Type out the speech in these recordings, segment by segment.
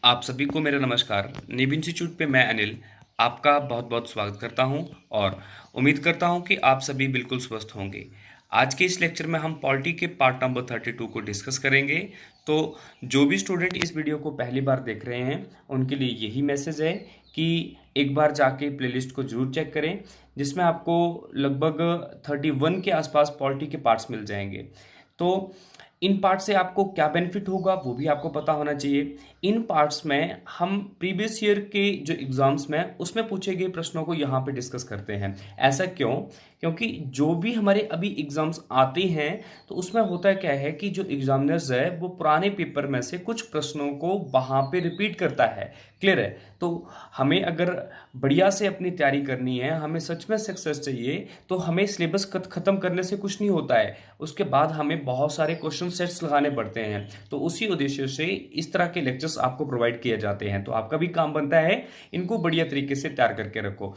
आप सभी को मेरा नमस्कार। निब इंस्टीट्यूट पे मैं अनिल आपका बहुत बहुत स्वागत करता हूं और उम्मीद करता हूं कि आप सभी बिल्कुल स्वस्थ होंगे। आज के इस लेक्चर में हम पॉलिटी के पार्ट नंबर 32 को डिस्कस करेंगे। तो जो भी स्टूडेंट इस वीडियो को पहली बार देख रहे हैं उनके लिए यही मैसेज है कि एक बार जाके प्लेलिस्ट को जरूर चेक करें, जिसमें आपको लगभग 31 के आसपास पॉलिटी के पार्ट्स मिल जाएंगे। तो इन पार्ट से आपको क्या बेनिफिट होगा वो भी आपको पता होना चाहिए। इन पार्ट्स में हम प्रीवियस ईयर के जो एग्जाम्स में उसमें पूछे गए प्रश्नों को यहाँ पे डिस्कस करते हैं। ऐसा क्यों? क्योंकि जो भी हमारे अभी एग्जाम्स आते हैं तो उसमें होता है क्या है कि जो एग्जामिनर्स है वो पुराने पेपर में से कुछ प्रश्नों को वहाँ पे रिपीट करता है। क्लियर है? तो हमें अगर बढ़िया से अपनी तैयारी करनी है, हमें सच में सक्सेस चाहिए, तो हमें सिलेबस खत्म करने से कुछ नहीं होता है। उसके बाद हमें बहुत सारे क्वेश्चन सेट्स लगाने पड़ते हैं। तो उसी उद्देश्य से इस तरह के लेक्चर्स आपको प्रोवाइड किए जाते हैं। तो आपका भी काम बनता है इनको बढ़िया तरीके से तैयार करके रखो।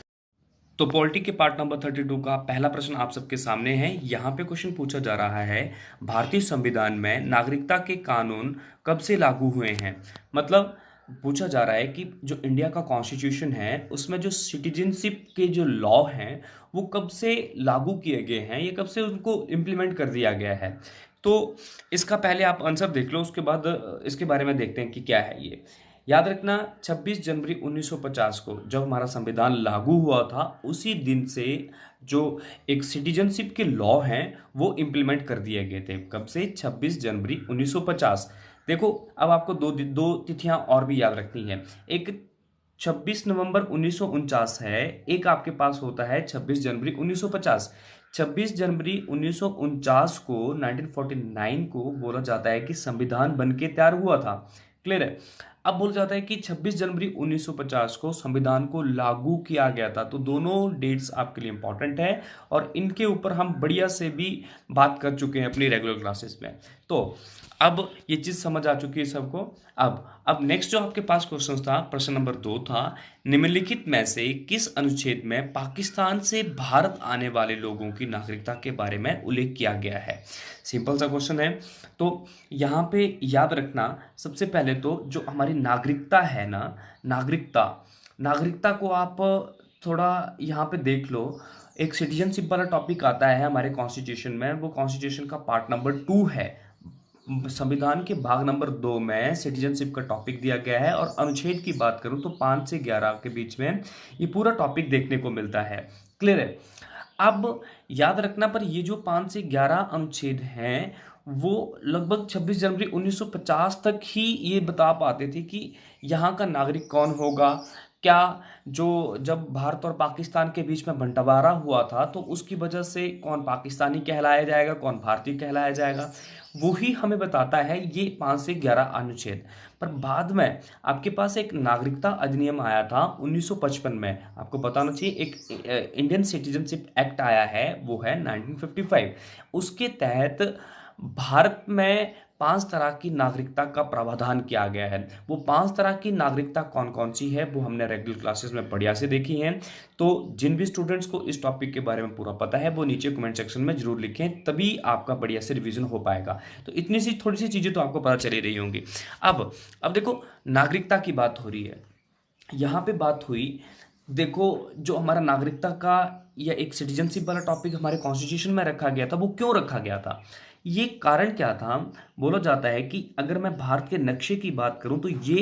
तो पॉलिटी के पार्ट नंबर 32 का पहला प्रश्न आप सबके सामने है। यहाँ पे क्वेश्चन पूछा जा रहा है, भारतीय संविधान में नागरिकता के कानून कब से लागू हुए हैं। मतलब पूछा जा रहा है कि जो इंडिया का कॉन्स्टिट्यूशन है उसमें जो सिटीजनशिप के जो लॉ हैं वो कब से लागू किए गए हैं, ये कब से उनको इम्प्लीमेंट कर दिया गया है। तो इसका पहले आप आंसर देख लो, उसके बाद इसके बारे में देखते हैं कि क्या है ये। याद रखना, 26 जनवरी 1950 को जब हमारा संविधान लागू हुआ था उसी दिन से जो एक सिटीजनशिप के लॉ हैं वो इम्प्लीमेंट कर दिए गए थे। कब से? 26 जनवरी 1950। देखो, अब आपको दो तिथियां और भी याद रखनी है। एक 26 नवंबर 1949 है, एक आपके पास होता है 26 जनवरी 1950। 26 जनवरी 1949 को 1949 को बोला जाता है कि संविधान बन के तैयार हुआ था। क्लियर है? अब बोला जाता है कि 26 जनवरी 1950 को संविधान को लागू किया गया था। तो दोनों डेट्स आपके लिए इंपॉर्टेंट है और इनके ऊपर हम बढ़िया से भी बात कर चुके हैं अपनी रेगुलर क्लासेस में। तो अब ये चीज समझ आ चुकी है सबको। अब नेक्स्ट जो आपके पास क्वेश्चन था, प्रश्न नंबर 2 था, निम्नलिखित में से किस अनुच्छेद में पाकिस्तान से भारत आने वाले लोगों की नागरिकता के बारे में उल्लेख किया गया है। सिंपल सा क्वेश्चन है। तो यहाँ पे याद रखना, सबसे पहले तो जो हमारी नागरिकता है ना, नागरिकता नागरिकता को आप थोड़ा यहाँ पे देख लो। एक सिटीजनशिप वाला टॉपिक आता है हमारे कॉन्स्टिट्यूशन में, वो कॉन्स्टिट्यूशन का पार्ट नंबर 2 है। संविधान के भाग नंबर 2 में सिटीजनशिप का टॉपिक दिया गया है और अनुच्छेद की बात करूं तो 5 से 11 के बीच में ये पूरा टॉपिक देखने को मिलता है। क्लियर है? अब याद रखना, पर ये जो 5 से 11 अनुच्छेद हैं वो लगभग 26 जनवरी 1950 तक ही ये बता पाते थे कि यहाँ का नागरिक कौन होगा। क्या जो जब भारत और पाकिस्तान के बीच में बंटवारा हुआ था तो उसकी वजह से कौन पाकिस्तानी कहलाया जाएगा, कौन भारतीय कहलाया जाएगा, वो ही हमें बताता है ये 5 से 11 अनुच्छेद। पर बाद में आपके पास एक नागरिकता अधिनियम आया था 1955 में। आपको बताना चाहिए एक इंडियन सिटीजनशिप एक्ट आया है, वो है 1955। उसके तहत भारत में 5 तरह की नागरिकता का प्रावधान किया गया है। वो 5 तरह की नागरिकता कौन कौन सी है वो हमने रेगुलर क्लासेस में बढ़िया से देखी हैं। तो जिन भी स्टूडेंट्स को इस टॉपिक के बारे में पूरा पता है वो नीचे कमेंट सेक्शन में जरूर लिखें, तभी आपका बढ़िया से रिवीजन हो पाएगा। तो इतनी सी थोड़ी सी चीजें तो आपको पता चली रही होंगी। अब देखो, नागरिकता की बात हो रही है, यहाँ पे बात हुई। देखो, जो हमारा नागरिकता का या एक सिटीजनशिप वाला टॉपिक हमारे कॉन्स्टिट्यूशन में रखा गया था, वो क्यों रखा गया था? ये कारण क्या था? बोला जाता है कि अगर मैं भारत के नक्शे की बात करूं तो ये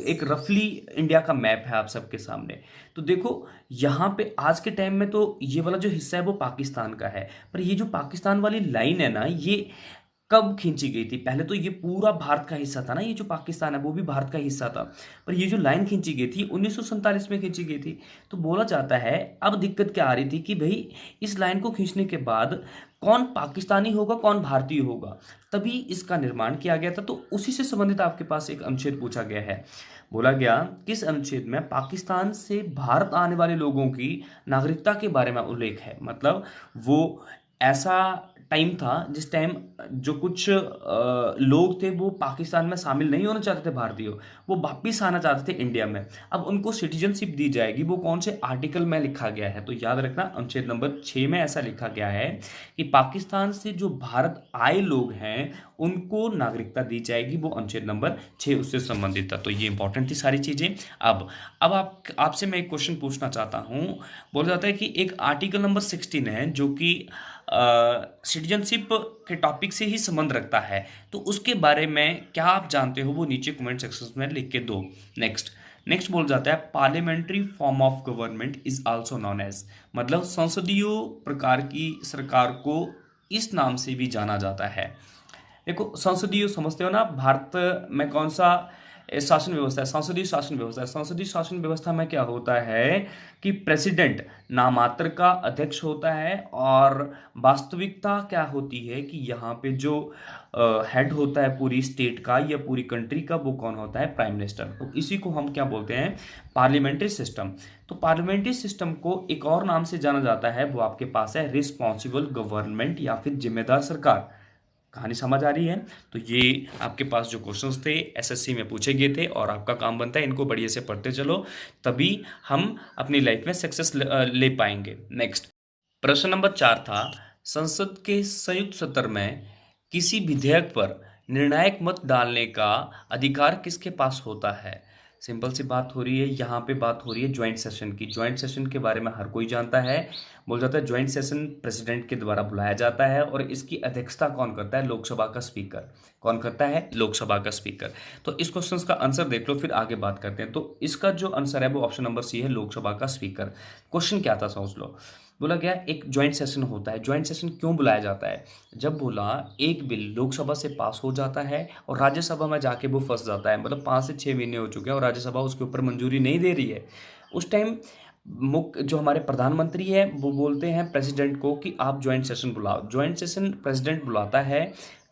एक रफली इंडिया का मैप है आप सबके सामने। तो देखो, यहाँ पे आज के टाइम में तो ये वाला जो हिस्सा है वो पाकिस्तान का है, पर ये जो पाकिस्तान वाली लाइन है ना, ये कब खींची गई थी? पहले तो ये पूरा भारत का हिस्सा था ना, ये जो पाकिस्तान है वो भी भारत का हिस्सा था। पर ये जो लाइन खींची गई थी 1947 में खींची गई थी। तो बोला जाता है अब दिक्कत क्या आ रही थी कि भाई इस लाइन को खींचने के बाद कौन पाकिस्तानी होगा कौन भारतीय होगा, तभी इसका निर्माण किया गया था। तो उसी से संबंधित आपके पास एक अनुच्छेद पूछा गया है। बोला गया किस अनुच्छेद में पाकिस्तान से भारत आने वाले लोगों की नागरिकता के बारे में उल्लेख है। मतलब वो ऐसा टाइम था जिस टाइम जो कुछ लोग थे वो पाकिस्तान में शामिल नहीं होना चाहते थे भारतीय, वो वापिस आना चाहते थे इंडिया में। अब उनको सिटीजनशिप दी जाएगी, वो कौन से आर्टिकल में लिखा गया है, तो याद रखना अनुच्छेद नंबर 6 में ऐसा लिखा गया है कि पाकिस्तान से जो भारत आए लोग हैं उनको नागरिकता दी जाएगी, वो अनुच्छेद नंबर 6 उससे संबंधित था। तो ये इंपॉर्टेंट थी सारी चीजें। अब आपसे मैं एक क्वेश्चन पूछना चाहता हूं। बोला जाता है कि एक आर्टिकल नंबर 16 है जो कि सिटीजनशिप के टॉपिक से ही संबंध रखता है, तो उसके बारे में क्या आप जानते हो वो नीचे कमेंट सेक्शन में लिख के दो। नेक्स्ट नेक्स्ट बोल जाता है parliamentary form of government is also known as, मतलब संसदीय प्रकार की सरकार को इस नाम से भी जाना जाता है। देखो संसदीय समझते हो ना, भारत में कौन सा शासन व्यवस्था है, संसदीय शासन व्यवस्था है। संसदीय शासन व्यवस्था में क्या होता है कि प्रेसिडेंट नामात्र का अध्यक्ष होता है, और वास्तविकता क्या होती है कि यहाँ पे जो हेड होता है पूरी स्टेट का या पूरी कंट्री का, वो कौन होता है, प्राइम मिनिस्टर। तो इसी को हम क्या बोलते हैं, पार्लियामेंट्री सिस्टम। तो पार्लियामेंट्री सिस्टम को एक और नाम से जाना जाता है, वो आपके पास है रिस्पॉन्सिबल गवर्नमेंट या फिर जिम्मेदार सरकार। कहानी समझ आ रही है? तो ये आपके पास जो क्वेश्चंस थे एसएससी में पूछे गए थे, और आपका काम बनता है इनको बढ़िया से पढ़ते चलो, तभी हम अपनी लाइफ में सक्सेस ले पाएंगे। नेक्स्ट प्रश्न नंबर 4 था, संसद के संयुक्त सत्र में किसी विधेयक पर निर्णायक मत डालने का अधिकार किसके पास होता है। सिंपल सी बात हो रही है, यहाँ पे बात हो रही है ज्वाइंट सेशन की। ज्वाइंट सेशन के बारे में हर कोई जानता है। बोल जाता है ज्वाइंट सेशन प्रेसिडेंट के द्वारा बुलाया जाता है, और इसकी अध्यक्षता कौन करता है, लोकसभा का स्पीकर। कौन करता है, लोकसभा का स्पीकर। तो इस क्वेश्चन का आंसर देख लो, फिर आगे बात करते हैं। तो इसका जो आंसर है वो ऑप्शन नंबर सी है, लोकसभा का स्पीकर। क्वेश्चन क्या था समझ लो। बोला गया एक ज्वाइंट सेशन होता है। ज्वाइंट सेशन क्यों बुलाया जाता है, जब बोला एक बिल लोकसभा से पास हो जाता है और राज्यसभा में जाके वो फंस जाता है, मतलब 5 से 6 महीने हो चुके हैं और राज्यसभा उसके ऊपर मंजूरी नहीं दे रही है, उस टाइम मुख्य जो हमारे प्रधानमंत्री है वो बोलते हैं प्रेसिडेंट को कि आप ज्वाइंट सेशन बुलाओ। ज्वाइंट सेशन प्रेसिडेंट बुलाता है,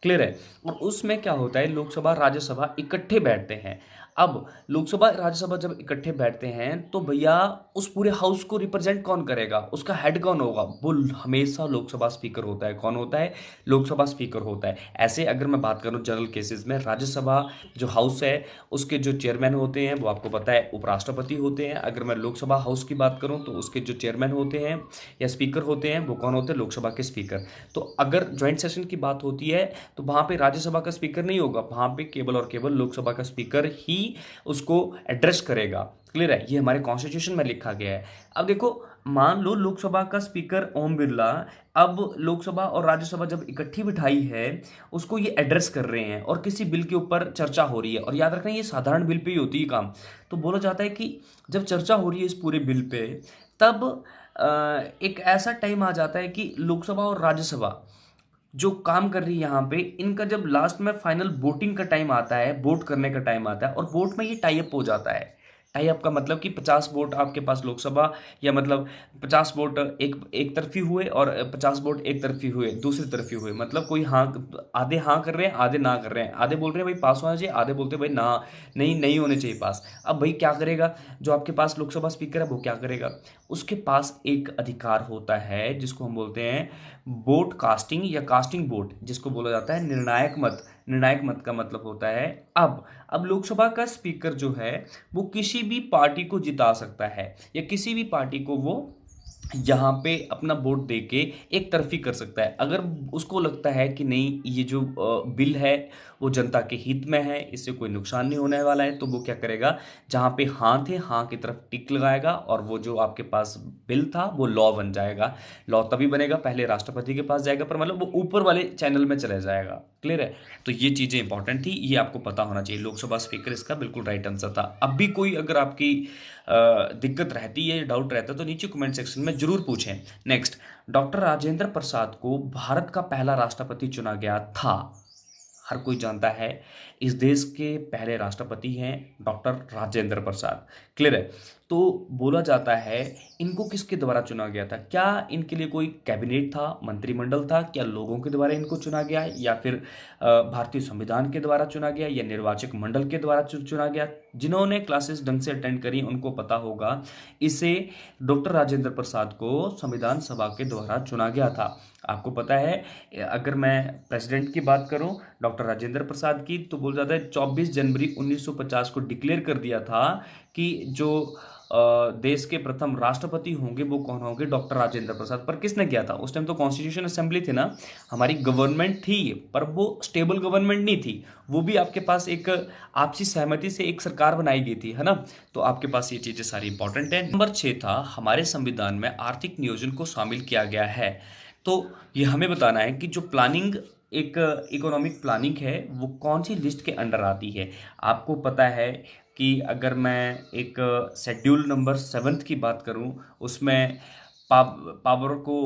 क्लियर है। और उसमें क्या होता है, लोकसभा राज्यसभा इकट्ठे बैठते हैं। अब लोकसभा राज्यसभा जब इकट्ठे बैठते हैं तो भैया उस पूरे हाउस को रिप्रेजेंट कौन करेगा, उसका हेड कौन होगा, वो हमेशा लोकसभा स्पीकर होता है। कौन होता है, लोकसभा स्पीकर होता है। ऐसे अगर मैं बात करूं जनरल केसेस में, राज्यसभा जो हाउस है उसके जो चेयरमैन होते हैं वो आपको पता है उपराष्ट्रपति होते हैं। अगर मैं लोकसभा हाउस की बात करूं तो उसके जो चेयरमैन होते हैं या स्पीकर होते हैं वो कौन होते हैं, लोकसभा के स्पीकर। तो अगर ज्वाइंट सेशन की बात होती है तो वहां पे राज्यसभा का स्पीकर नहीं होगा, वहां पे केवल और केवल लोकसभा का स्पीकर ही उसको एड्रेस करेगा। क्लियर है, ये हमारे कॉन्स्टिट्यूशन में लिखा गया है। अब देखो मान लो लोकसभा का स्पीकर ओम बिरला अब लोकसभा और राज्यसभा जब इकट्ठी बिठाई है उसको ये एड्रेस कर रहे हैं और किसी बिल के ऊपर चर्चा हो रही है, और याद रखना ये साधारण बिल पे ही होती है काम। तो बोला जाता है कि जब चर्चा हो रही है इस पूरे बिल पे, तब एक ऐसा टाइम आ जाता है कि लोकसभा और राज्यसभा जो काम कर रही है यहाँ पे, इनका जब लास्ट में फाइनल वोटिंग का टाइम आता है, वोट करने का टाइम आता है, और वोट में ये टाई अप हो जाता है। टाई अप का मतलब कि 50 वोट आपके पास लोकसभा, या मतलब 50 वोट एक तरफी हुए और 50 वोट एक तरफी हुए, दूसरी तरफी हुए, मतलब कोई हाँ, आधे हाँ कर रहे हैं आधे ना कर रहे हैं, आधे बोल रहे हैं भाई पास होना चाहिए, आधे बोलते हैं भाई ना नहीं नहीं होने चाहिए पास। अब भाई क्या करेगा, जो आपके पास लोकसभा स्पीकर है वो क्या करेगा, उसके पास एक अधिकार होता है जिसको हम बोलते हैं वोट कास्टिंग या कास्टिंग वोट, जिसको बोला जाता है निर्णायक मत। निर्णायक मत का मतलब होता है अब लोकसभा का स्पीकर जो है वो किसी भी पार्टी को जिता सकता है, या किसी भी पार्टी को वो यहाँ पे अपना वोट दे के एक तरफी कर सकता है। अगर उसको लगता है कि नहीं ये जो बिल है वो जनता के हित में है, इससे कोई नुकसान नहीं होने वाला है, तो वो क्या करेगा, जहाँ पे हाँ थे हाँ की तरफ टिक लगाएगा, और वो जो आपके पास बिल था वो लॉ बन जाएगा। लॉ तभी बनेगा, पहले राष्ट्रपति के पास जाएगा, पर मतलब वो ऊपर वाले चैनल में चले जाएगा। क्लियर है, तो ये चीज़ें इंपॉर्टेंट थी, ये आपको पता होना चाहिए। लोकसभा स्पीकर इसका बिल्कुल राइट आंसर था। अब भी कोई अगर आपकी दिक्कत रहती है, डाउट रहता है, तो नीचे कमेंट सेक्शन में जरूर पूछें। नेक्स्ट, डॉक्टर राजेंद्र प्रसाद को भारत का पहला राष्ट्रपति चुना गया था। हर कोई जानता है इस देश के पहले राष्ट्रपति हैं डॉक्टर राजेंद्र प्रसाद। क्लियर है, तो बोला जाता है इनको किसके द्वारा चुना गया था? क्या इनके लिए कोई कैबिनेट था, मंत्रिमंडल था, क्या लोगों के द्वारा इनको चुना गया, या फिर भारतीय संविधान के द्वारा चुना गया, या निर्वाचक मंडल के द्वारा चुना गया? जिन्होंने क्लासेस ढंग से अटेंड करी उनको पता होगा, इसे डॉक्टर राजेंद्र प्रसाद को संविधान सभा के द्वारा चुना गया था। आपको पता है, अगर मैं प्रेसिडेंट की बात करूं डॉक्टर राजेंद्र प्रसाद की, तो बोल जाता है 24 जनवरी 1950 को डिक्लेयर कर दिया था कि जो देश के प्रथम राष्ट्रपति होंगे वो कौन होंगे? डॉक्टर राजेंद्र प्रसाद। पर किसने किया था? उस टाइम तो कॉन्स्टिट्यूशन असेंबली थी ना, हमारी गवर्नमेंट थी, पर वो स्टेबल गवर्नमेंट नहीं थी। वो भी आपके पास एक आपसी सहमति से एक सरकार बनाई गई थी, है ना। तो आपके पास ये चीजें सारी इंपॉर्टेंट है। नंबर 6 था, हमारे संविधान में आर्थिक नियोजन को शामिल किया गया है। तो ये हमें बताना है कि जो प्लानिंग, एक इकोनॉमिक प्लानिंग है, वो कौन सी लिस्ट के अंडर आती है। आपको पता है कि अगर मैं एक शेड्यूल नंबर 7 की बात करूं, उसमें पावर को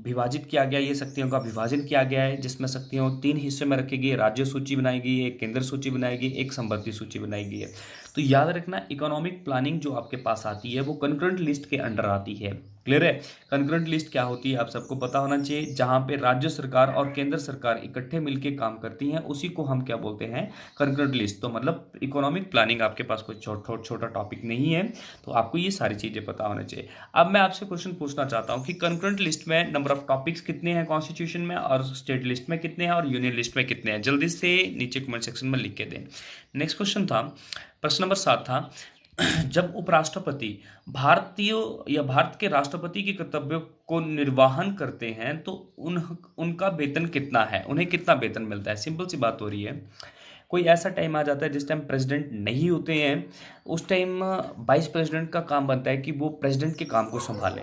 विभाजित किया गया, ये शक्तियों का विभाजन किया गया है, जिसमें शक्तियों 3 हिस्से में रखी गई। राज्य सूची बनाई गई है, एक केंद्र सूची बनाई गई, एक संपत्ति सूची बनाई गई है। तो याद रखना, इकोनॉमिक प्लानिंग जो आपके पास आती है वो कंकरेंट लिस्ट के अंडर आती है। क्लियर है? कंकरेंट लिस्ट क्या होती है आप सबको पता होना चाहिए। जहां पे राज्य सरकार और केंद्र सरकार इकट्ठे मिलकर काम करती हैं, उसी को हम क्या बोलते हैं? Concurrent list. तो मतलब इकोनॉमिक प्लानिंग आपके पास कोई छोटा टॉपिक नहीं है, तो आपको ये सारी चीजें पता होना चाहिए। अब मैं आपसे क्वेश्चन पूछना चाहता हूं कि कंकरेंट लिस्ट में नंबर ऑफ टॉपिक्स कितने हैं कॉन्स्टिट्यूशन में, और स्टेट लिस्ट में कितने हैं, और यूनियन लिस्ट में कितने हैं? जल्दी से नीचे कमेंट सेक्शन में लिख के दें। नेक्स्ट क्वेश्चन था, प्रश्न नंबर 7 था, जब उपराष्ट्रपति भारतीय या भारत के राष्ट्रपति के कर्तव्यों को निर्वाहन करते हैं तो उनका वेतन कितना है? उन्हें कितना वेतन मिलता है? सिंपल सी बात हो रही है। कोई ऐसा टाइम आ जाता है जिस टाइम प्रेसिडेंट नहीं होते हैं, उस टाइम वाइस प्रेसिडेंट का काम बनता है कि वो प्रेसिडेंट के काम को संभाले।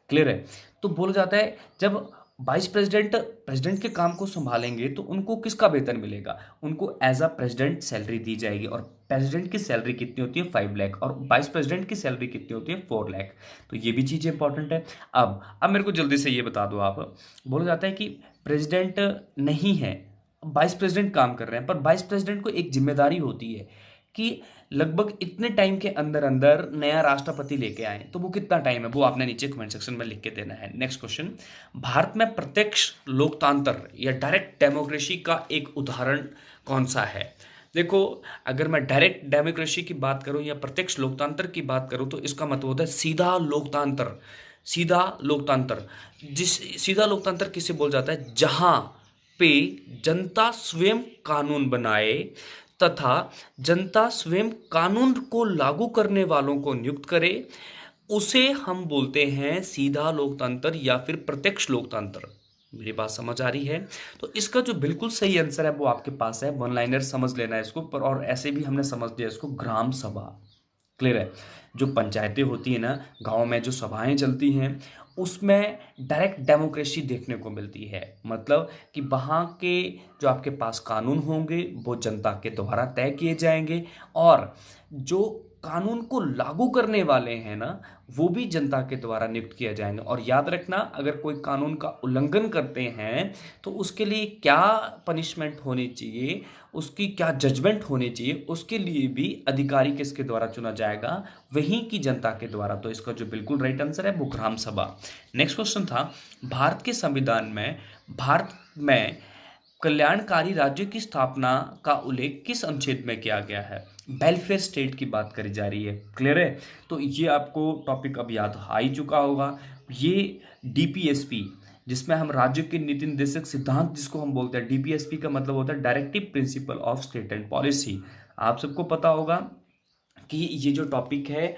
क्लियर है? तो बोला जाता है जब वाइस प्रेसिडेंट प्रेसिडेंट के काम को संभालेंगे तो उनको किसका वेतन मिलेगा? उनको एज अ प्रेसिडेंट सैलरी दी जाएगी। और प्रेसिडेंट की सैलरी कितनी होती है? 5 लाख। और वाइस प्रेसिडेंट की सैलरी कितनी होती है? 4 लाख। तो ये भी चीज़ इंपॉर्टेंट है। अब मेरे को जल्दी से ये बता दो आप। बोला जाता है कि प्रेसिडेंट नहीं है, वाइस प्रेसिडेंट काम कर रहे हैं, पर वाइस प्रेसिडेंट को एक जिम्मेदारी होती है कि लगभग इतने टाइम के अंदर अंदर नया राष्ट्रपति लेके आए। तो वो कितना टाइम है, वो आपने नीचे कमेंट सेक्शन में लिख के देना है। नेक्स्ट क्वेश्चन, भारत में प्रत्यक्ष लोकतंत्र या डायरेक्ट डेमोक्रेसी का एक उदाहरण कौन सा है? देखो, अगर मैं डायरेक्ट डेमोक्रेसी की बात करूं या प्रत्यक्ष लोकतंत्र की बात करूं, तो इसका मतलब होता है सीधा लोकतंत्र। सीधा लोकतंत्र, सीधा लोकतंत्र किसे बोल जाता है? जहां पे जनता स्वयं कानून बनाए तथा जनता स्वयं कानून को लागू करने वालों को नियुक्त करे, उसे हम बोलते हैं सीधा लोकतंत्र या फिर प्रत्यक्ष लोकतंत्र। मेरी बात समझ आ रही है? तो इसका जो बिल्कुल सही आंसर है वो आपके पास है, वन लाइनर समझ लेना है इसको। पर और ऐसे भी हमने समझ लिया इसको, ग्राम सभा। क्लियर है? जो पंचायतें होती है ना, गांव में जो सभाएं चलती हैं, उसमें डायरेक्ट डेमोक्रेसी देखने को मिलती है। मतलब कि वहाँ के जो आपके पास कानून होंगे वो जनता के द्वारा तय किए जाएंगे, और जो कानून को लागू करने वाले हैं ना, वो भी जनता के द्वारा नियुक्त किए जाएंगे। और याद रखना, अगर कोई कानून का उल्लंघन करते हैं तो उसके लिए क्या पनिशमेंट होनी चाहिए, उसकी क्या जजमेंट होनी चाहिए, उसके लिए भी अधिकारी किसके द्वारा चुना जाएगा? वहीं की जनता के द्वारा। तो इसका जो बिल्कुल राइट आंसर है वो ग्राम सभा। नेक्स्ट क्वेश्चन था, भारत के संविधान में भारत में कल्याणकारी राज्य की स्थापना का उल्लेख किस अनुच्छेद में किया गया है? वेलफेयर स्टेट की बात करी जा रही है। क्लियर है? तो ये आपको टॉपिक अब याद आ ही चुका होगा। ये डीपीएसपी, जिसमें हम राज्य के नीति निर्देशक सिद्धांत जिसको हम बोलते हैं, डीपीएसपी का मतलब होता है directive principle of state and policy. आप सबको पता होगा कि ये जो टॉपिक है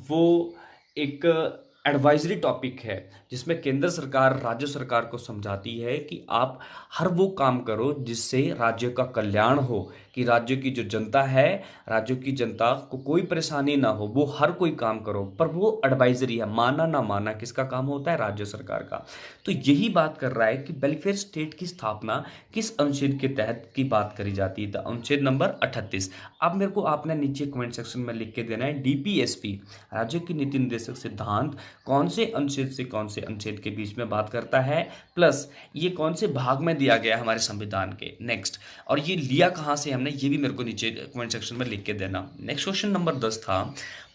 वो एक एडवाइजरी टॉपिक है, जिसमें केंद्र सरकार राज्य सरकार को समझाती है कि आप हर वो काम करो जिससे राज्य का कल्याण हो, कि राज्य की जो जनता है, राज्य की जनता को कोई परेशानी ना हो, वो हर कोई काम करो। पर वो एडवाइजरी है, माना ना माना किसका काम होता है? राज्य सरकार का। तो यही बात कर रहा है कि वेलफेयर स्टेट की स्थापना किस अनुच्छेद के तहत की बात करी जाती है? अनुच्छेद नंबर 38। अब मेरे को आपने नीचे कमेंट सेक्शन में लिख के देना है, डीपीएसपी राज्य की नीति निर्देशक सिद्धांत कौन से अनुच्छेद से कौन से अनुच्छेद के बीच में बात करता है, प्लस ये कौन से भाग में दिया गया है हमारे संविधान के। नेक्स्ट, और ये लिया कहां से हमने? है, ये भी मेरे को नीचे कमेंट सेक्शन में लिख के देना। नेक्स्ट क्वेश्चन नंबर 10 था,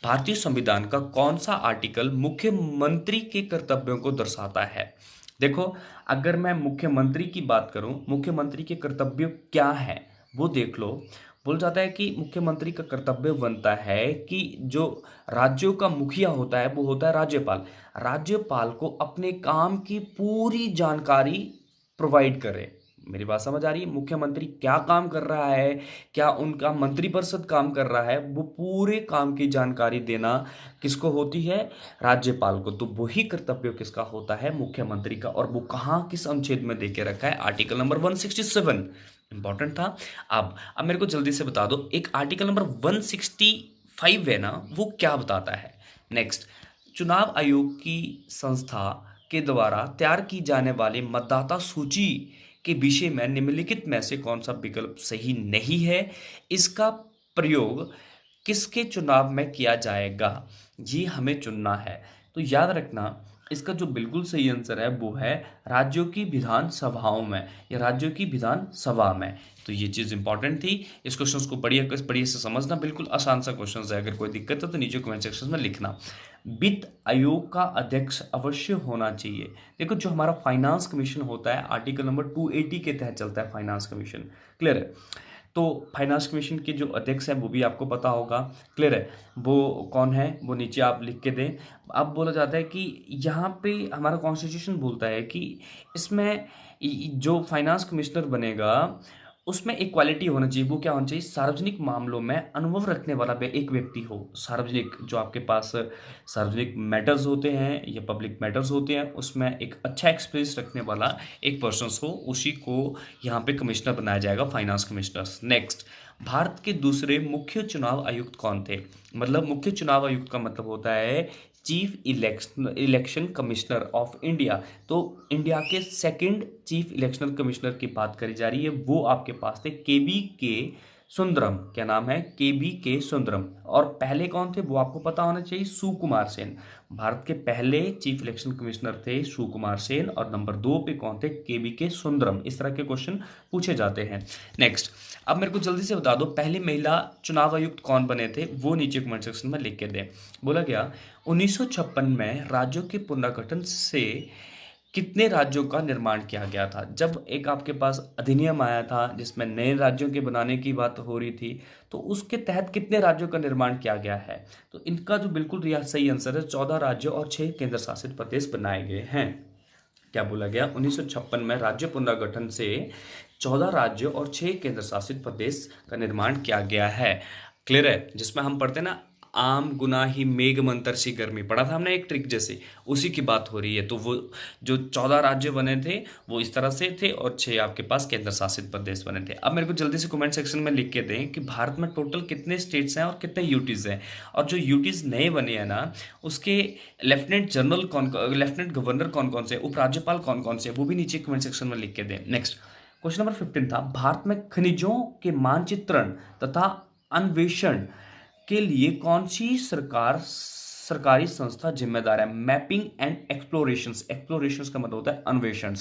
भारतीय संविधान का कौन सा आर्टिकल मुख्यमंत्री के कर्तव्यों को दर्शाता है? देखो, अगर मैं मुख्यमंत्री की बात करूं, मुख्यमंत्री के कर्तव्य क्या है वो देख लो। बोल जाता है कि मुख्यमंत्री का कर्तव्य बनता है कि जो राज्यों का मुखिया होता है वो होता है राज्यपाल। राज्यपाल को अपने काम की पूरी जानकारी प्रोवाइड करे। मेरी बात समझ आ रही है? मुख्यमंत्री क्या काम कर रहा है, क्या उनका मंत्रिपरिषद काम कर रहा है, वो पूरे काम की जानकारी देना किसको होती है? राज्यपाल को। तो वही कर्तव्य किसका होता है? मुख्यमंत्री का। और वो कहाँ, किस अनुच्छेद में देके रखा है? Article number 167। इंपॉर्टेंट था। अब मेरे को जल्दी से बता दो, एक आर्टिकल नंबर 165 है ना, वो क्या बताता है? नेक्स्ट, चुनाव आयोग की संस्था के द्वारा तैयार की जाने वाली मतदाता सूची के विषय में निम्नलिखित में से कौन सा विकल्प सही नहीं है? इसका प्रयोग किसके चुनाव में किया जाएगा? ये हमें चुनना है। तो याद रखना, इसका जो बिल्कुल सही आंसर है वो है राज्यों की विधान सभाओं में, या राज्यों की विधान सभा में। तो ये चीज़ इंपॉर्टेंट थी। इस क्वेश्चन को बढ़िया से समझना, बिल्कुल आसान सा क्वेश्चन है। अगर कोई दिक्कत है तो नीचे कमेंट सेक्शन में लिखना। वित्त आयोग का अध्यक्ष अवश्य होना चाहिए। देखो, जो हमारा फाइनेंस कमीशन होता है, आर्टिकल नंबर 280 के तहत चलता है फाइनेंस कमीशन। क्लियर है? तो फाइनेंस कमीशन के जो अध्यक्ष हैं वो भी आपको पता होगा। क्लियर है? वो कौन है वो नीचे आप लिख के दें। अब बोला जाता है कि यहाँ पे हमारा कॉन्स्टिट्यूशन बोलता है कि इसमें जो फाइनेंस कमिश्नर बनेगा उसमें एक क्वालिटी होना चाहिए। वो क्या होना चाहिए? सार्वजनिक मामलों में अनुभव रखने वाला एक व्यक्ति हो। सार्वजनिक, जो आपके पास सार्वजनिक मैटर्स होते हैं या पब्लिक मैटर्स होते हैं, उसमें एक अच्छा एक्सपीरियंस रखने वाला एक पर्सन हो, उसी को यहाँ पे कमिश्नर बनाया जाएगा, फाइनेंस कमिश्नर। नेक्स्ट, भारत के दूसरे मुख्य चुनाव आयुक्त कौन थे? मतलब मुख्य चुनाव आयुक्त का मतलब होता है chief election commissioner of India. तो इंडिया के सेकंड चीफ इलेक्शन कमिश्नर की बात करी जा रही है, वो आपके पास थे केबी के सुंदरम। क्या नाम है? केबी के सुंदरम। और पहले कौन थे वो आपको पता होना चाहिए, सुकुमार सेन। भारत के पहले चीफ इलेक्शन कमिश्नर थे सुकुमार सेन, और नंबर 2 पे कौन थे? केबी के सुंदरम। इस तरह के क्वेश्चन पूछे जाते हैं। नेक्स्ट, अब मेरे को जल्दी से बता दो, पहली महिला चुनाव आयुक्त कौन बने थे? वो नीचे कमेंट सेक्शन में लिख के दें। बोला गया 1956 में राज्यों के पुनर्गठन से कितने राज्यों का निर्माण किया गया था? जब एक आपके पास अधिनियम आया था जिसमें नए राज्यों के बनाने की बात हो रही थी, तो उसके तहत कितने राज्यों का निर्माण किया गया है? तो इनका जो बिल्कुल सही आंसर है, 14 राज्यों और 6 केंद्र शासित प्रदेश बनाए गए हैं। क्या बोला गया? 1956 में राज्य पुनर्गठन से 14 राज्यों और 6 केंद्र शासित प्रदेश का निर्माण किया गया है। क्लियर है? जिसमें हम पढ़ते ना, आम गुना ही मेघ मंतर सी गर्मी, पढ़ा था हमने एक ट्रिक जैसे, उसी की बात हो रही है। तो वो जो 14 राज्य बने थे वो इस तरह से थे, और 6 आपके पास केंद्र शासित प्रदेश बने थे। अब मेरे को जल्दी से कमेंट सेक्शन में लिख के दें कि भारत में टोटल कितने स्टेट्स हैं और कितने यूटीज हैं, और जो यूटीज नए बने हैं ना, उसके लेफ्टिनेंट जनरल लेफ्टिनेंट गवर्नर कौन कौन से, उपराज्यपाल कौन कौन से, वो भी नीचे कमेंट सेक्शन में लिख के दें। नेक्स्ट, क्वेश्चन नंबर 15 था, भारत में खनिजों के मानचित्रण तथा अन्वेषण के लिए कौन सी सरकारी संस्था जिम्मेदार है? Mapping and explorations. एक्सप्लोरेशंस का मतलब होता है अन्वेषण।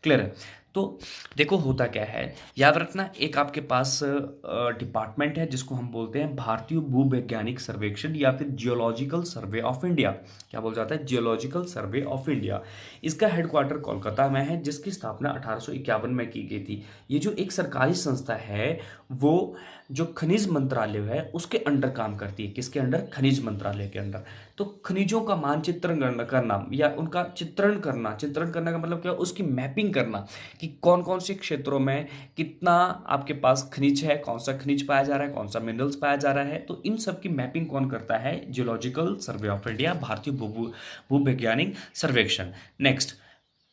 क्लियर है? तो देखो, होता क्या है, याद रखना, एक आपके पास डिपार्टमेंट है जिसको हम बोलते हैं भारतीय भूवैज्ञानिक सर्वेक्षण, या फिर जियोलॉजिकल सर्वे ऑफ इंडिया। क्या बोल जाता है? Geological survey of India. इसका हेडक्वार्टर कोलकाता में है, जिसकी स्थापना 1851 में की गई थी। ये जो एक सरकारी संस्था है, वो जो खनिज मंत्रालय है उसके अंडर काम करती है। किसके अंडर? खनिज मंत्रालय के अंडर। तो खनिजों का मानचित्रण करना या उनका चित्रण करना, चित्रण करने का मतलब क्या? उसकी मैपिंग करना कि कौन कौन से क्षेत्रों में कितना आपके पास खनिज है, कौन सा खनिज पाया जा रहा है, कौन सा मिनरल्स पाया जा रहा है। तो इन सब की मैपिंग कौन करता है? जियोलॉजिकल सर्वे ऑफ इंडिया, भारतीय भूवैज्ञानिक सर्वेक्षण। नेक्स्ट,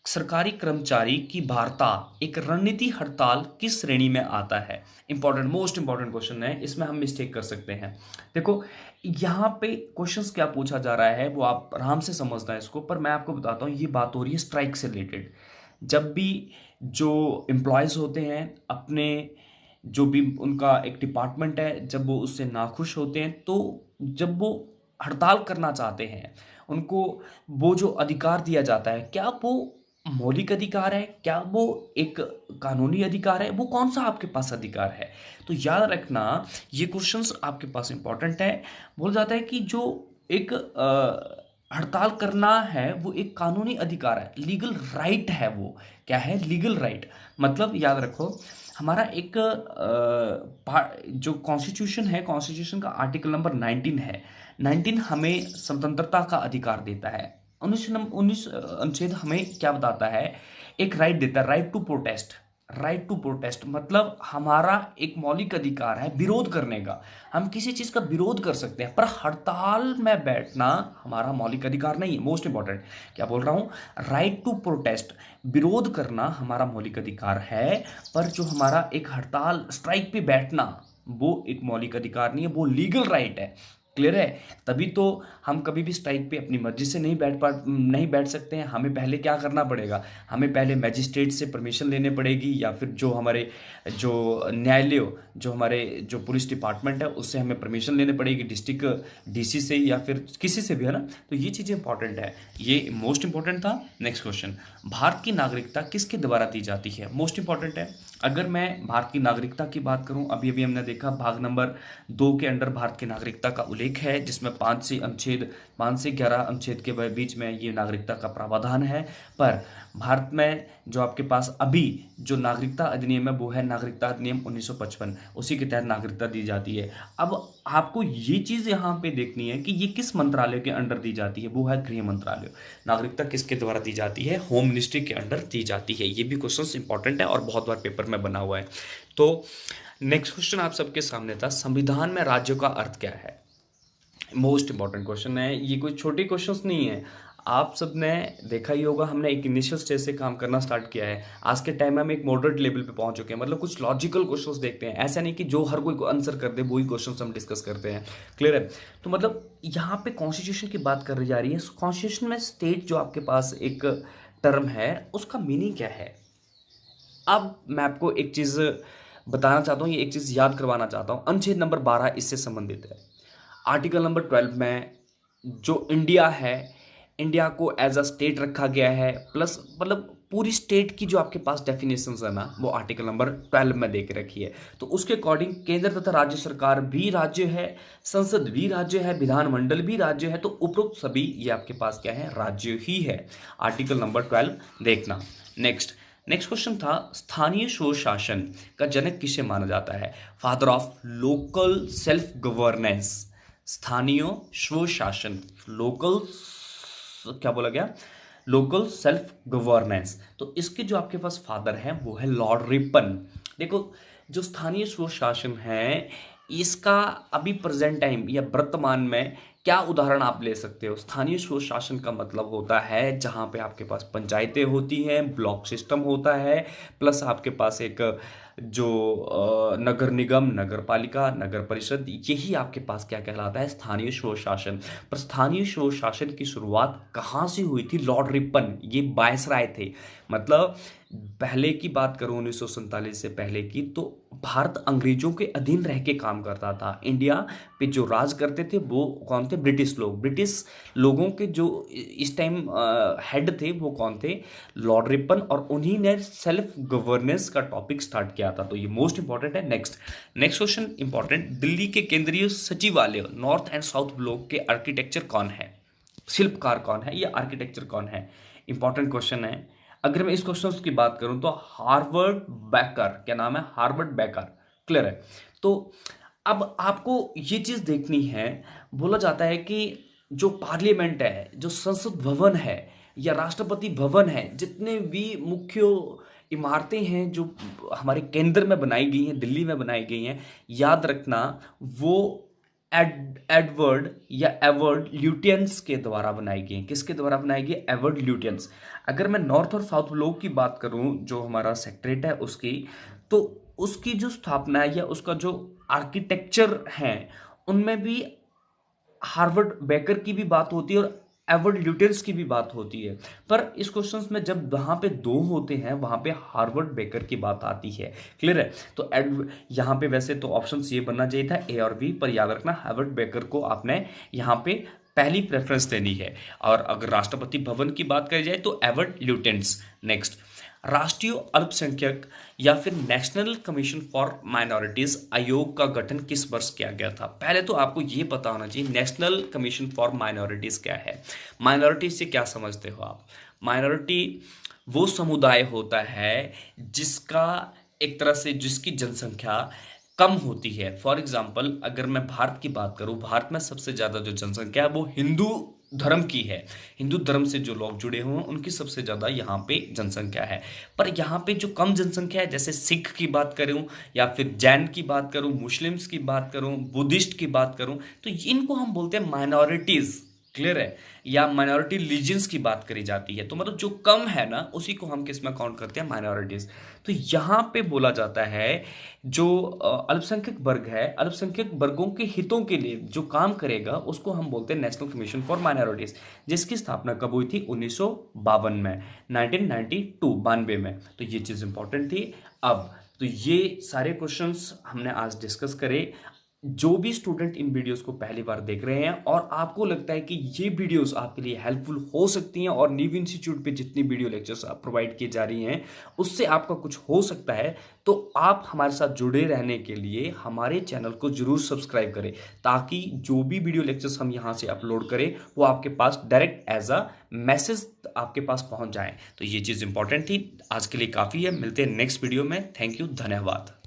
सरकारी कर्मचारी की वार्ता एक रणनीति हड़ताल किस श्रेणी में आता है? इंपॉर्टेंट, मोस्ट इंपॉर्टेंट क्वेश्चन है, इसमें हम मिस्टेक कर सकते हैं। देखो, यहाँ पे क्वेश्चंस क्या पूछा जा रहा है वो आप आराम से समझना है इसको, पर मैं आपको बताता हूँ, ये बात हो रही है स्ट्राइक से रिलेटेड। जब भी जो एम्प्लॉयज़ होते हैं अपने, जो भी उनका एक डिपार्टमेंट है, जब वो उससे नाखुश होते हैं, तो जब वो हड़ताल करना चाहते हैं, उनको वो जो अधिकार दिया जाता है, क्या वो मौलिक अधिकार है, क्या वो एक कानूनी अधिकार है, वो कौन सा आपके पास अधिकार है? तो याद रखना, ये क्वेश्चंस आपके पास इंपॉर्टेंट है। बोल जाता है कि जो एक हड़ताल करना है वो एक कानूनी अधिकार है, लीगल राइट है। वो क्या है? Legal right. मतलब याद रखो, हमारा एक जो कॉन्स्टिट्यूशन है, कॉन्स्टिट्यूशन का आर्टिकल नंबर 19 है। 19 हमें स्वतंत्रता का अधिकार देता है। 19 अनुच्छेद हमें क्या बताता है? एक राइट देता है, right to protest. Right to protest मतलब हमारा एक मौलिक अधिकार है विरोध करने का। हम किसी चीज का विरोध कर सकते हैं, पर हड़ताल में बैठना हमारा मौलिक अधिकार नहीं है। मोस्ट इंपॉर्टेंट क्या बोल रहा हूं? राइट टू प्रोटेस्ट, विरोध करना हमारा मौलिक अधिकार है। पर जो हमारा एक हड़ताल स्ट्राइक पे बैठना, वो एक मौलिक अधिकार नहीं है, वो लीगल राइट है। क्लियर है? तभी तो हम कभी भी स्ट्राइक पे अपनी मर्जी से नहीं बैठ सकते हैं। हमें पहले क्या करना पड़ेगा? हमें पहले मैजिस्ट्रेट से परमिशन लेने पड़ेगी, या फिर जो हमारे जो न्यायालय, जो हमारे जो पुलिस डिपार्टमेंट है उससे हमें परमिशन लेने पड़ेगी, डिस्ट्रिक्ट डीसी से या फिर किसी से भी, है ना? तो ये चीज़ें इंपॉर्टेंट है, ये मोस्ट इंपॉर्टेंट था। नेक्स्ट क्वेश्चन, भारत की नागरिकता किसके द्वारा दी जाती है? मोस्ट इंपॉर्टेंट है। अगर मैं भारत की नागरिकता की बात करूं, अभी अभी हमने देखा भाग नंबर 2 के अंडर भारत की नागरिकता का उल्लेख है, जिसमें 5 से 11 अनुच्छेद के बीच में ये नागरिकता का प्रावधान है। पर भारत में जो आपके पास अभी जो नागरिकता अधिनियम है वो है नागरिकता अधिनियम 1955, उसी के तहत नागरिकता दी जाती है। अब आपको ये चीज़ यहाँ पे देखनी है कि ये किस मंत्रालय के अंडर दी जाती है, वो है गृह मंत्रालय। नागरिकता किसके द्वारा दी जाती है? होम मिनिस्ट्री के अंडर दी जाती है। ये भी क्वेश्चन इंपॉर्टेंट है और बहुत बार पेपर में बना हुआ है। तो नेक्स्ट क्वेश्चन आप सबके सामने था, संविधान में राज्यों का अर्थ क्या है? मोस्ट इंपॉर्टेंट क्वेश्चन है, ये कोई छोटे क्वेश्चंस नहीं है। आप सबने देखा ही होगा, हमने एक इनिशियल स्टेज से काम करना स्टार्ट किया है। आज के टाइम में हम एक मॉडरेट लेवल पे पहुंच चुके हैं, मतलब कुछ लॉजिकल क्वेश्चंस देखते हैं। ऐसा नहीं कि जो हर कोई को आंसर कर दे वही क्वेश्चंस हम डिस्कस करते हैं। क्लियर है? तो मतलब यहाँ पे कॉन्स्टिट्यूशन की बात कर जा रही है। कॉन्स्टिट्यूशन में स्टेट जो आपके पास एक टर्म है उसका मीनिंग क्या है? अब मैं आपको एक चीज़ बताना चाहता हूँ, ये एक चीज़ याद करवाना चाहता हूँ। अनुच्छेद नंबर 12 इससे संबंधित है। आर्टिकल नंबर 12 में जो इंडिया है, इंडिया को एज अ स्टेट रखा गया है, प्लस मतलब पूरी स्टेट की जो आपके पास डेफिनेशन है ना, वो आर्टिकल नंबर 12 में दे के रखी है। तो उसके अकॉर्डिंग केंद्र तथा राज्य सरकार भी राज्य है, संसद भी राज्य है, विधानमंडल भी राज्य है। तो उपरोक्त सभी ये आपके पास क्या है? राज्य ही है। आर्टिकल नंबर 12 देखना। नेक्स्ट नेक्स्ट क्वेश्चन था, स्थानीय स्वशासन का जनक किसे माना जाता है? Father of local self governance. स्थानीय स्वशासन, लोकल, क्या बोला गया? Local self governance. तो इसके जो आपके पास फादर हैं वो है लॉर्ड रिपन। देखो, जो स्थानीय स्वशासन है, इसका अभी प्रेजेंट टाइम या वर्तमान में क्या उदाहरण आप ले सकते हो? स्थानीय स्वशासन का मतलब होता है जहां पे आपके पास पंचायतें होती हैं, ब्लॉक सिस्टम होता है, प्लस आपके पास एक जो नगर निगम, नगर पालिका, नगर परिषद, यही आपके पास क्या कहलाता है? स्थानीय स्वशासन। पर स्थानीय स्वशासन की शुरुआत कहाँ से हुई थी? लॉर्ड रिपन, ये वायसराय थे। मतलब पहले की बात करूं 1947 से पहले की, तो भारत अंग्रेजों के अधीन रह के काम करता था। इंडिया पे जो राज करते थे वो कौन थे? ब्रिटिश लोग। ब्रिटिश लोगों के जो इस टाइम हेड थे वो कौन थे? Lord Ripon. और उन्हीं ने सेल्फ गवर्नेंस का टॉपिक स्टार्ट किया था। तो ये मोस्ट इंपॉर्टेंट है। Next next question important, Delhi के केंद्रीय सचिवालय नॉर्थ एंड साउथ ब्लॉक के आर्किटेक्चर कौन है? शिल्पकार कौन है? ये आर्किटेक्चर कौन है? इंपॉर्टेंट क्वेश्चन है। अगर मैं इस क्वेश्चन की बात करूं तो हार्वर्ड बेकर, क्या नाम है? Harvard baker. क्लियर है? तो अब आपको ये चीज देखनी है। बोला जाता है कि जो पार्लियामेंट है, जो संसद भवन है या राष्ट्रपति भवन है, जितने भी मुख्य इमारतें हैं जो हमारे केंद्र में बनाई गई हैं, दिल्ली में बनाई गई हैं, याद रखना वो एडवर्ड या एवर्ड ल्यूटियंस के द्वारा बनाई गई। किसके द्वारा बनाई गई? Edward Lutyens. अगर मैं नॉर्थ और साउथ ब्लॉक की बात करूं, जो हमारा सेक्रेट है उसकी, तो उसकी जो स्थापना है या उसका जो आर्किटेक्चर है, उनमें भी हार्वर्ड बेकर की भी बात होती है और एवर्ड ल्यूटियंस की भी बात होती है। पर इस क्वेश्चन में जब वहां पे दो होते हैं, वहां पे हार्वर्ड बेकर की बात आती है। क्लियर है? तो यहाँ पे वैसे तो ऑप्शन ये बनना चाहिए था, ए और बी, पर याद रखना हार्वर्ड बेकर को आपने यहाँ पे पहली प्रेफरेंस देनी है। और अगर राष्ट्रपति भवन की बात करी जाए तो एवॉर्ड ल्यूटेंट्स। नेक्स्ट, राष्ट्रीय अल्पसंख्यक या फिर नेशनल कमीशन फॉर माइनॉरिटीज आयोग का गठन किस वर्ष किया गया था? पहले तो आपको ये पता होना चाहिए नेशनल कमीशन फॉर माइनॉरिटीज क्या है। माइनॉरिटी से क्या समझते हो आप? माइनॉरिटी वो समुदाय होता है जिसका एक तरह से जिसकी जनसंख्या कम होती है। फॉर एग्जाम्पल अगर मैं भारत की बात करूं, भारत में सबसे ज़्यादा जो जनसंख्या है वो हिंदू धर्म की है। हिंदू धर्म से जो लोग जुड़े हुए हैं उनकी सबसे ज़्यादा यहाँ पे जनसंख्या है। पर यहाँ पे जो कम जनसंख्या है, जैसे सिख की बात करूँ या फिर जैन की बात करूँ, मुस्लिम्स की बात करूँ, बुद्धिस्ट की बात करूँ, तो इनको हम बोलते हैं माइनॉरिटीज़। क्लियर है? या माइनॉरिटी रिलीजन्स की बात करी जाती है, तो मतलब जो कम है ना उसी को हम किस में काउंट करते हैं? माइनॉरिटीज। तो यहाँ पे बोला जाता है जो अल्पसंख्यक वर्ग है, अल्पसंख्यक वर्गों के हितों के लिए जो काम करेगा उसको हम बोलते हैं नेशनल कमीशन फॉर माइनॉरिटीज, जिसकी स्थापना कब हुई थी? 1952 में, 1992 में। तो ये चीज़ इंपॉर्टेंट थी। अब तो ये सारे क्वेश्चंस हमने आज डिस्कस करे। जो भी स्टूडेंट इन वीडियोस को पहली बार देख रहे हैं और आपको लगता है कि ये वीडियोस आपके लिए हेल्पफुल हो सकती हैं और नीव इंस्टीट्यूट पे जितनी वीडियो लेक्चर्स आप प्रोवाइड की जा रही हैं उससे आपका कुछ हो सकता है, तो आप हमारे साथ जुड़े रहने के लिए हमारे चैनल को जरूर सब्सक्राइब करें, ताकि जो भी वीडियो लेक्चर्स हम यहाँ से अपलोड करें वो आपके पास डायरेक्ट एज अ मैसेज आपके पास पहुँच जाए। तो ये चीज़ इंपॉर्टेंट थी। आज के लिए काफ़ी है। मिलते हैं नेक्स्ट वीडियो में। थैंक यू, धन्यवाद।